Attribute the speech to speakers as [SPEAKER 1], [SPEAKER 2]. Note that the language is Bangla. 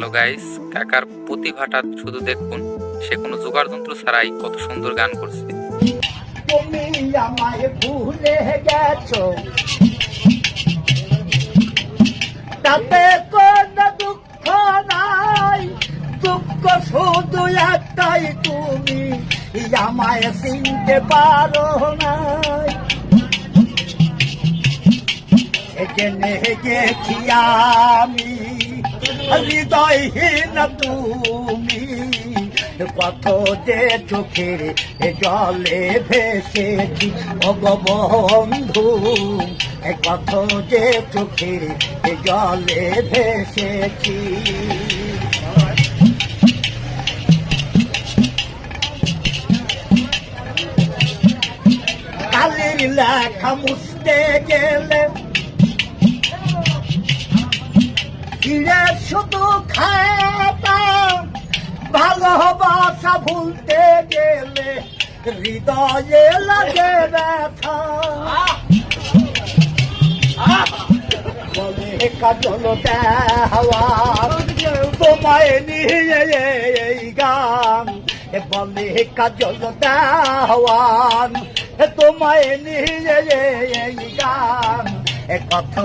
[SPEAKER 1] হ্যালো গাইস, কাকার প্রতিভাটা শুধু দেখুন। সে কোনো জোগাড় যন্ত্র ছাড়াই কত সুন্দর গান করছে।
[SPEAKER 2] তুমি আমায় ভুলে গেছো, তাতে কোনো দুঃখ নাই, দুঃখ শুধু একটাই, তুমি আমায় চিনতে পারো নাই। জেনে গেছি আমি হৃদয়হীন তুমি, কত যে চোখের জলে ভেসেছি বন্ধু, কত যে চোখের জলে ভেসেছি। কালির লেখা মুছতে গেলে ফিরে শুধু খাতা, ভালোবাসা ভুলতে গেলে হৃদয়ে লাগে ব্যথা। বলে কাজল দেওয়া তোমায় নিয়ে এই গান, বলে কাজল দেওয়ান তোমায় নিয়ে এই গান, কত